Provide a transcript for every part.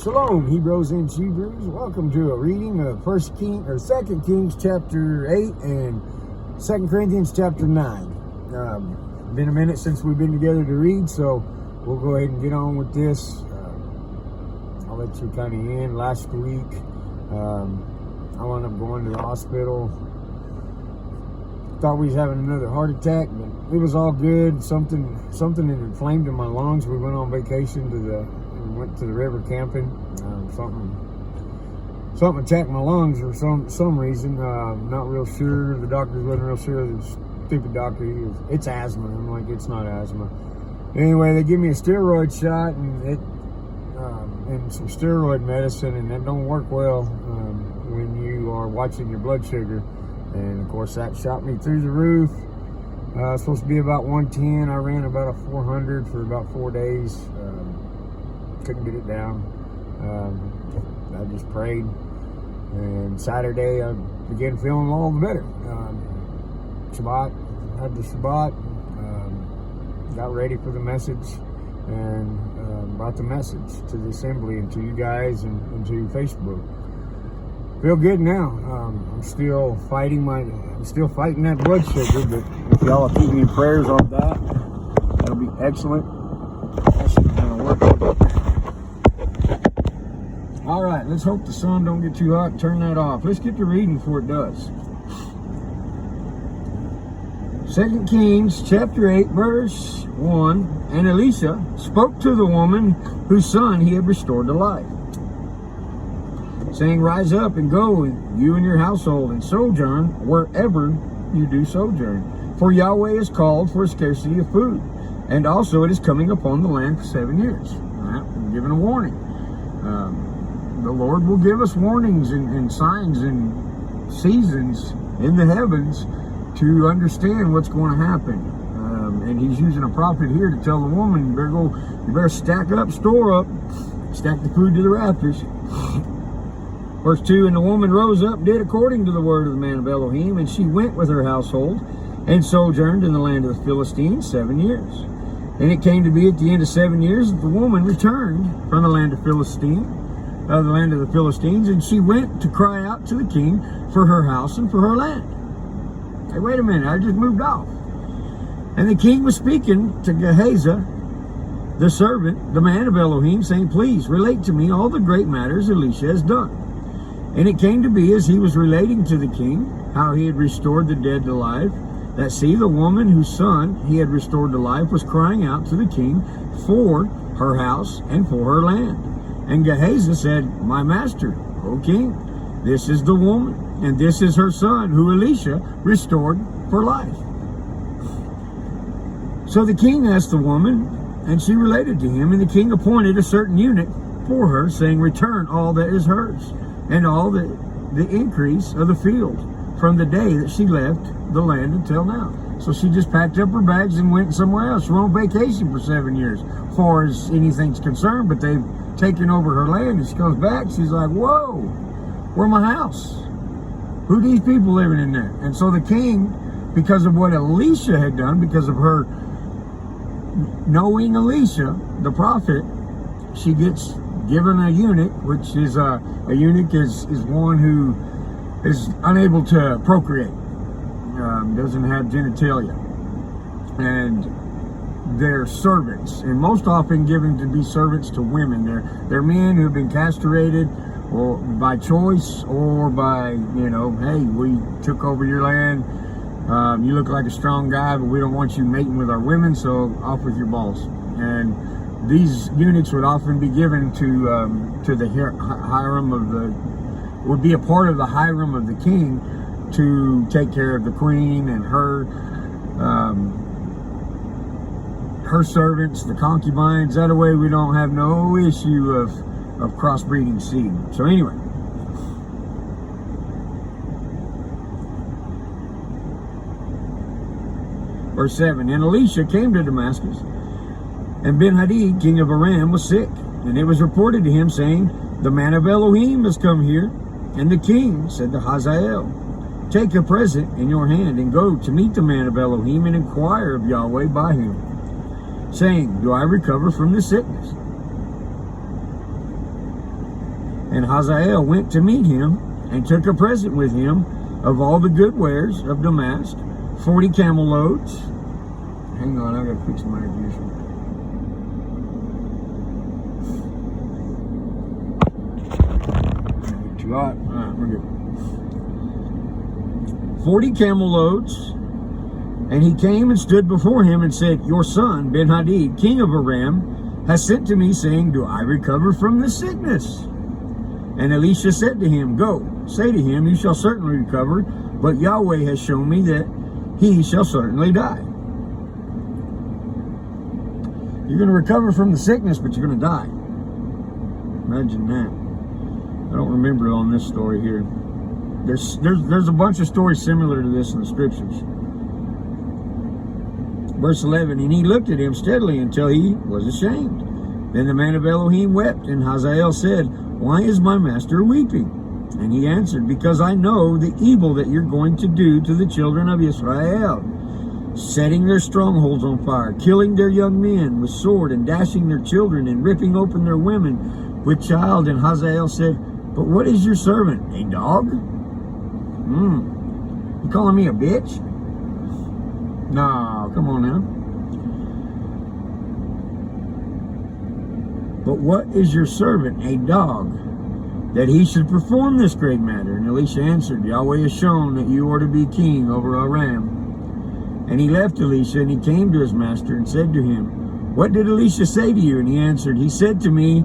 Shalom, Hebrews and Hebrews. Welcome to a reading of 2 Kings chapter 8 and 2 Corinthians chapter 9. Been a minute since we've been together to read, so we'll go ahead and get on with this. I'll let you kind of in. Last week, I wound up going to the hospital. Thought we was having another heart attack, but it was all good. Something had inflamed in my lungs. We went on vacation went to the river camping. Something attacked my lungs for some reason. Not real sure. The doctors wasn't real sure. The stupid doctor, it's asthma. I'm like, it's not asthma. Anyway, they give me a steroid shot and some steroid medicine, and that don't work well when you are watching your blood sugar. And of course, that shot me through the roof. Supposed to be about 110. I ran about a 400 for about 4 days. Couldn't get it down. I just prayed, and Saturday I began feeling all the better. Had the Shabbat, got ready for the message, and brought the message to the assembly and to you guys and to Facebook. Feel good now. I'm still fighting that blood sugar, but if y'all will keep me in prayers on that, that'll be excellent. That's gonna work. All right, let's hope the sun don't get too hot and turn that off. Let's get to reading before it does. 2 Kings chapter 8, verse 1. And Elisha spoke to the woman whose son he had restored to life, saying, Rise up and go, you and your household, and sojourn wherever you do sojourn. For Yahweh is called for a scarcity of food, and also it is coming upon the land for 7 years. I'm giving a warning. The Lord will give us warnings and signs and seasons in the heavens to understand what's going to happen. And he's using a prophet here to tell the woman, you better stack up, store up, stack the food to the rafters. Verse 2, and the woman rose up, did according to the word of the man of Elohim, and she went with her household and sojourned in the land of the Philistines 7 years. And it came to be at the end of 7 years that the woman returned from the land of the Philistines, and she went to cry out to the king for her house and for her land. Hey, wait a minute, I just moved off. And the king was speaking to Gehazi, the servant, the man of Elohim, saying, Please relate to me all the great matters Elisha has done. And it came to be, as he was relating to the king how he had restored the dead to life, that see, the woman whose son he had restored to life was crying out to the king for her house and for her land. And Gehazi said, My master, O king, this is the woman, and this is her son, who Elisha restored for life. So the king asked the woman, and she related to him, and the king appointed a certain eunuch for her, saying, Return all that is hers, and all the increase of the field, from the day that she left the land until now. So she just packed up her bags and went somewhere else. She went on vacation for 7 years, as far as anything's concerned, but they've taken over her land, and she comes back, she's like, whoa, where's my house? Who are these people living in there? And so the king, because of what Elisha had done, because of her knowing Elisha, the prophet, she gets given a eunuch, which is a eunuch is one who is unable to procreate, doesn't have genitalia, and they're servants, and most often given to be servants to women. They're men who have been castrated, or by choice, or by, hey, we took over your land, you look like a strong guy, but we don't want you mating with our women, so off with your balls. And these eunuchs would often be given to the harem would be a part of the harem of the king, to take care of the queen and her servants, the concubines. That way we don't have no issue of crossbreeding seed. So anyway, verse 7, and Elisha came to Damascus, and Ben-Hadad, king of Aram, was sick. And it was reported to him, saying, The man of Elohim has come here. And the king said to Hazael, Take a present in your hand, and go to meet the man of Elohim, and inquire of Yahweh by him, saying, Do I recover from this sickness? And Hazael went to meet him, and took a present with him of all the good wares of Damascus, 40 camel loads. Hang on, I gotta fix my ignition. Too hot. Alright, we're good. 40 camel loads. And he came and stood before him and said, Your son, Ben-Hadad, king of Aram, has sent to me, saying, Do I recover from this sickness? And Elisha said to him, Go, say to him, You shall certainly recover, but Yahweh has shown me that he shall certainly die. You're going to recover from the sickness, but you're going to die. Imagine that. I don't remember it on this story here. There's a bunch of stories similar to this in the scriptures. Verse 11, And he looked at him steadily until he was ashamed. Then the man of Elohim wept, and Hazael said, Why is my master weeping? And he answered, Because I know the evil that you're going to do to the children of Israel, setting their strongholds on fire, killing their young men with sword, and dashing their children, and ripping open their women with child. And Hazael said, But what is your servant? A dog? You calling me a bitch? No, come on now. But what is your servant, a dog, that he should perform this great matter? And Elisha answered, Yahweh has shown that you are to be king over Aram. And he left Elisha, and he came to his master and said to him, What did Elisha say to you? And he answered, He said to me,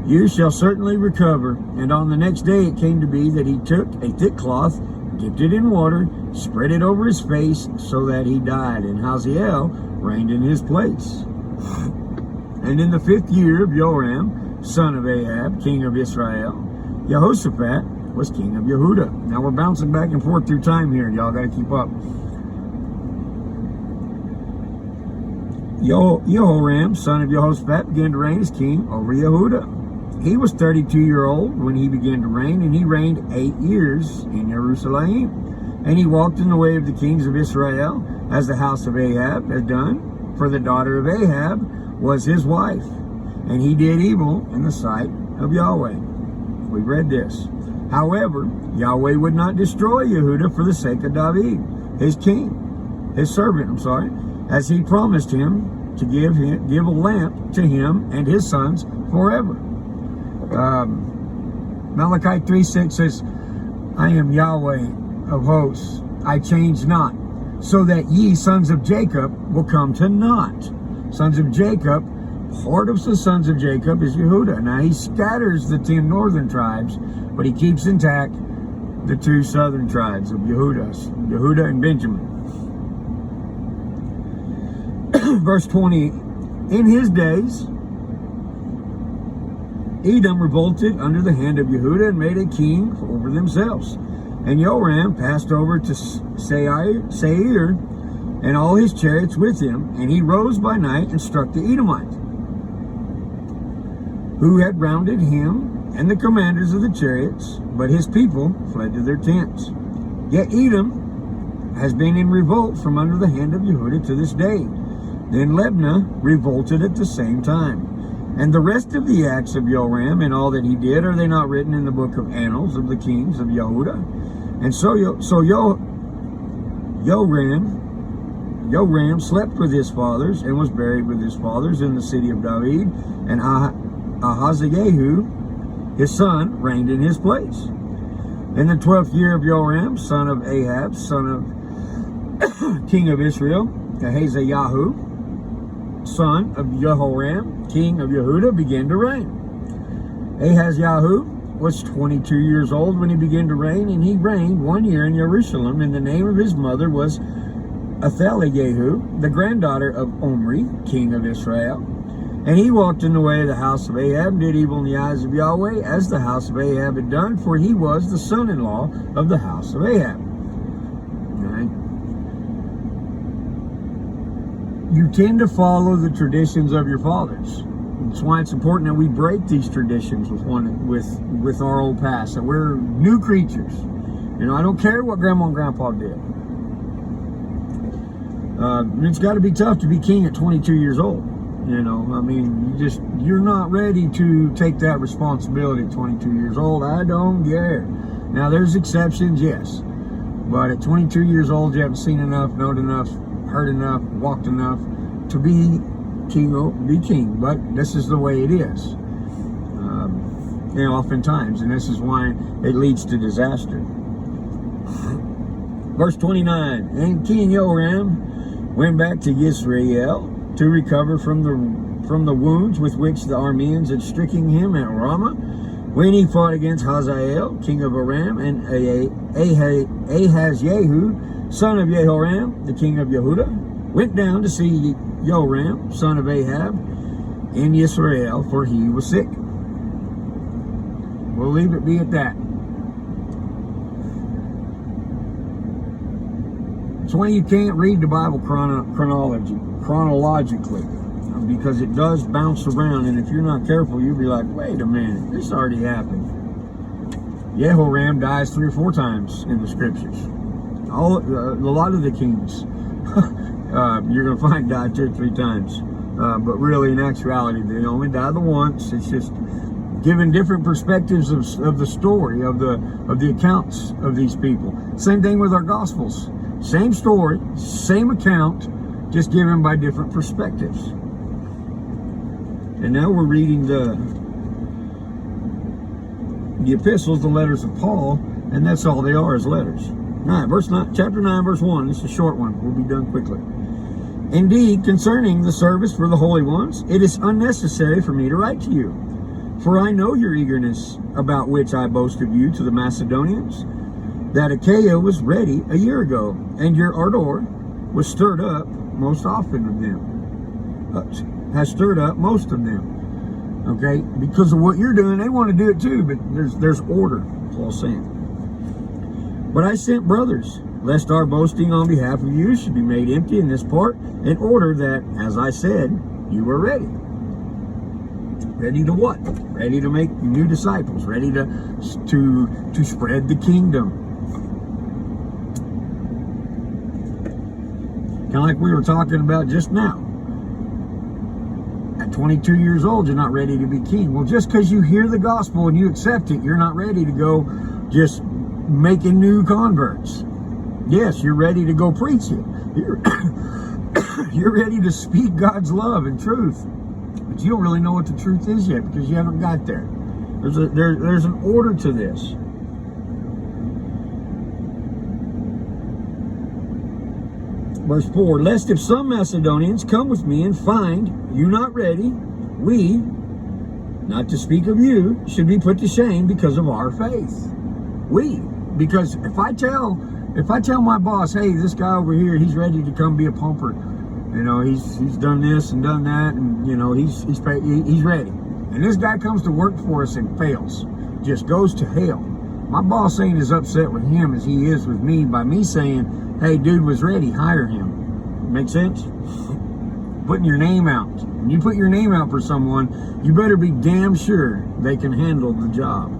You shall certainly recover. And on the next day it came to be that he took a thick cloth, dipped it in water, spread it over his face, so that he died. And Hazael reigned in his place. And in the 5th year of Joram, son of Ahab, king of Israel, Jehoshaphat was king of Yehuda. Now we're bouncing back and forth through time here. Y'all got to keep up. Jehoram, son of Jehoshaphat, began to reign as king over Yehuda. He was 32-year-old when he began to reign, and he reigned 8 years in Jerusalem. And he walked in the way of the kings of Israel, as the house of Ahab had done, for the daughter of Ahab was his wife. And he did evil in the sight of Yahweh. We read this. However, Yahweh would not destroy Yehuda for the sake of David, his servant, as he promised him to give a lamp to him and his sons forever. Malachi 3:6 says, I am Yahweh of hosts, I change not, so that ye sons of Jacob will come to naught. Sons of Jacob, part of the sons of Jacob is Yehuda. Now he scatters the 10 northern tribes, but he keeps intact the 2 southern tribes of Yehuda and Benjamin. Verse 20, in his days, Edom revolted under the hand of Yehuda and made a king over themselves. And Joram passed over to Seir, and all his chariots with him, and he rose by night and struck the Edomites, who had rounded him and the commanders of the chariots, but his people fled to their tents. Yet Edom has been in revolt from under the hand of Yehuda to this day. Then Libnah revolted at the same time. And the rest of the acts of Joram and all that he did, are they not written in the book of Annals of the kings of Yehuda? And so Joram slept with his fathers and was buried with his fathers in the city of David. And Ahaziah, his son, reigned in his place. In the 12th year of Joram, son of Ahab, son of king of Israel, Ahaziah, son of Jehoram, king of Yehuda, began to reign. Ahaziah was 22 years old when he began to reign, and he reigned 1 year in Jerusalem, and the name of his mother was Athaliah, the granddaughter of Omri, king of Israel. And he walked in the way of the house of Ahab, and did evil in the eyes of Yahweh, as the house of Ahab had done, for he was the son-in-law of the house of Ahab. You tend to follow the traditions of your fathers. That's why it's important that we break these traditions with our old past, that we're new creatures. You know, I don't care what Grandma and Grandpa did. It's got to be tough to be king at 22 years old. You know, I mean, you're not ready to take that responsibility at 22 years old. I don't care. Now, there's exceptions, yes. But at 22 years old, you haven't seen enough, known enough, heard enough, walked enough to be king. But this is the way it is. You know, oftentimes. And this is why it leads to disaster. Verse 29. And King Joram went back to Israel to recover from the wounds with which the Arameans had stricken him at Ramah, when he fought against Hazael, king of Aram, and Ahazjehu, son of Jehoram, the king of Yehuda, went down to see Joram, son of Ahab, in Israel, for he was sick. We'll leave it be at that. That's why you can't read the Bible chronologically, because it does bounce around, and if you're not careful, you'll be like, wait a minute, this already happened. Jehoram dies 3 or 4 times in the scriptures. A lot of the kings you're going to find die 2 or 3 times, but really in actuality they only die the once. It's just giving different perspectives of the story, of the accounts of these people. Same thing with our Gospels. Same story, same account, just given by different perspectives. And now we're reading the epistles, the letters of Paul, and that's all they are, is letters. Chapter 9, verse 1. It's a short one. We'll be done quickly. Indeed, concerning the service for the holy ones, it is unnecessary for me to write to you. For I know your eagerness, about which I boast of you to the Macedonians, that Achaia was ready a year ago, and your ardor was stirred up most often of them. Has stirred up most of them. Okay? Because of what you're doing, they want to do it too, but there's order. That's all I'm saying. But I sent brothers, lest our boasting on behalf of you should be made empty in this part, in order that, as I said, you were ready. Ready to what? Ready to make new disciples. Ready to spread the kingdom. Kind of like we were talking about just now. At 22 years old, you're not ready to be king. Well, just because you hear the gospel and you accept it, you're not ready to go just making new converts. Yes, you're ready to go preach it. You're ready to speak God's love and truth. But you don't really know what the truth is yet, because you haven't got there. There's an order to this. Verse 4, lest if some Macedonians come with me and find you not ready, we, not to speak of you, should be put to shame because of our faith. Because if I tell my boss, hey, this guy over here, he's ready to come be a pumper. You know, he's done this and done that, and you know, he's ready. And this guy comes to work for us and fails, just goes to hell. My boss ain't as upset with him as he is with me by me saying, hey, dude was ready, hire him. Make sense? Putting your name out. When you put your name out for someone, you better be damn sure they can handle the job.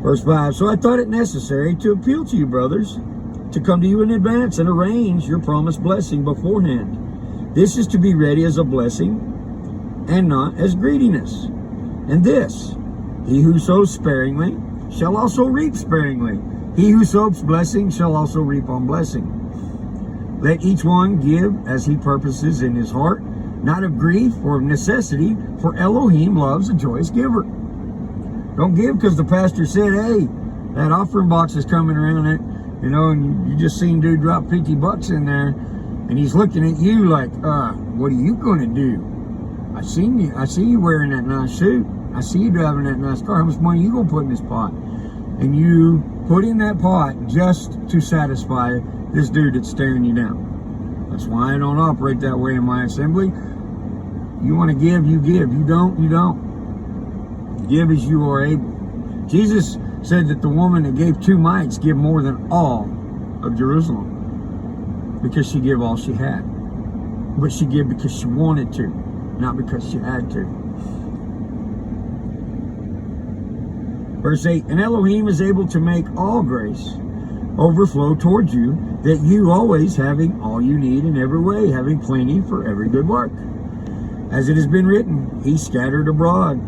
Verse 5, so I thought it necessary to appeal to you, brothers, to come to you in advance and arrange your promised blessing beforehand. This is to be ready as a blessing and not as greediness. And this, he who sows sparingly shall also reap sparingly. He who sows blessing shall also reap on blessing. Let each one give as he purposes in his heart, not of grief or of necessity, for Elohim loves a joyous giver. Don't give because the pastor said, hey, that offering box is coming around it, you know, and you just seen dude drop $50 in there, and he's looking at you like, what are you going to do? I see you wearing that nice suit. I see you driving that nice car. How much money are you going to put in this pot? And you put in that pot just to satisfy this dude that's staring you down. That's why I don't operate that way in my assembly. You want to give, you give. You don't, you don't. Give as you are able. Jesus said that the woman that gave 2 mites give more than all of Jerusalem, because she gave all she had. But she gave because she wanted to, not because she had to. Verse 8, and Elohim is able to make all grace overflow towards you, that you always having all you need in every way, having plenty for every good work. As it has been written, he scattered abroad,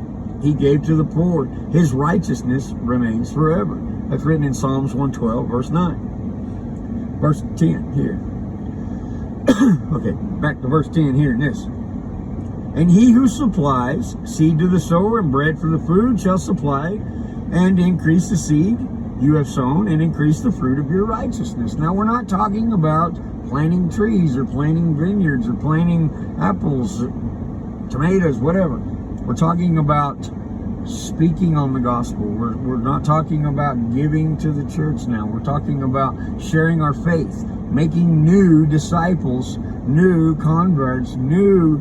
he gave to the poor, his righteousness remains forever. That's written in Psalms 112, verse 9. Verse 10 here. Okay, back to verse 10 here in this. And he who supplies seed to the sower and bread for the food shall supply and increase the seed you have sown and increase the fruit of your righteousness. Now, we're not talking about planting trees or planting vineyards or planting apples, tomatoes, whatever. We're talking about speaking on the gospel. We're not talking about giving to the church now. We're talking about sharing our faith, making new disciples, new converts, new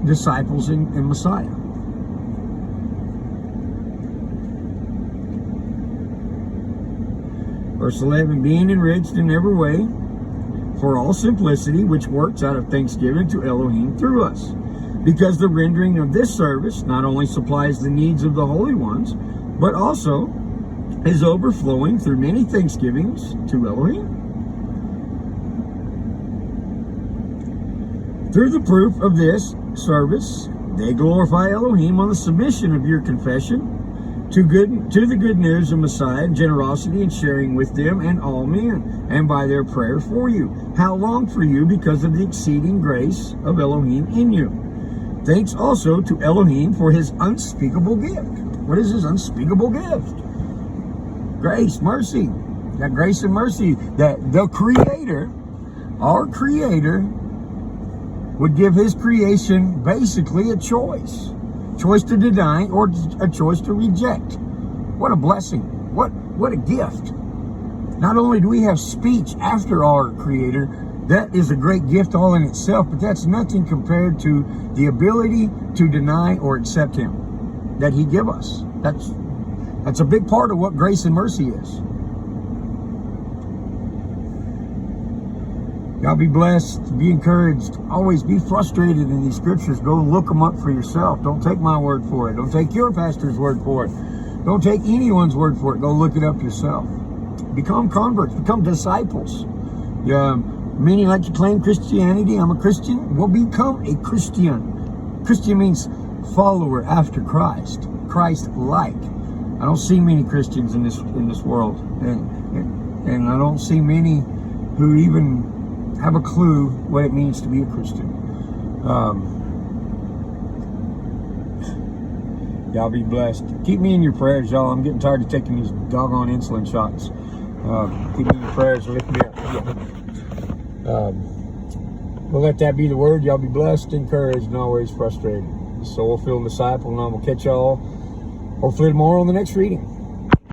disciples in Messiah. Verse 11, being enriched in every way for all simplicity, which works out of thanksgiving to Elohim through us. Because the rendering of this service not only supplies the needs of the holy ones, but also is overflowing through many thanksgivings to Elohim. Through the proof of this service, they glorify Elohim on the submission of your confession to the good news of Messiah, and generosity and sharing with them and all men, and by their prayer for you. How long for you because of the exceeding grace of Elohim in you. Thanks also to Elohim for his unspeakable gift. What is his unspeakable gift? Grace, mercy. That grace and mercy that the Creator, our Creator, would give his creation basically a choice. Choice to deny or a choice to reject. What a blessing. What a gift. Not only do we have speech after our Creator, that is a great gift all in itself, but that's nothing compared to the ability to deny or accept him that he give us. That's a big part of what grace and mercy is. Y'all be blessed, be encouraged, always be frustrated in these scriptures. Go look them up for yourself. Don't take my word for it. Don't take your pastor's word for it. Don't take anyone's word for it. Go look it up yourself. Become converts, become disciples. Many like to claim Christianity. I'm a Christian. Well, become a Christian. Christian means follower after Christ, Christ-like. I don't see many Christians in this world, and I don't see many who even have a clue what it means to be a Christian. Y'all be blessed. Keep me in your prayers, y'all. I'm getting tired of taking these doggone insulin shots. Keep me in your prayers and lift me up. We'll let that be the word. Y'all be blessed, encouraged, and always frustrated. Soul-filled disciple, and I'm going to catch y'all hopefully tomorrow on the next reading.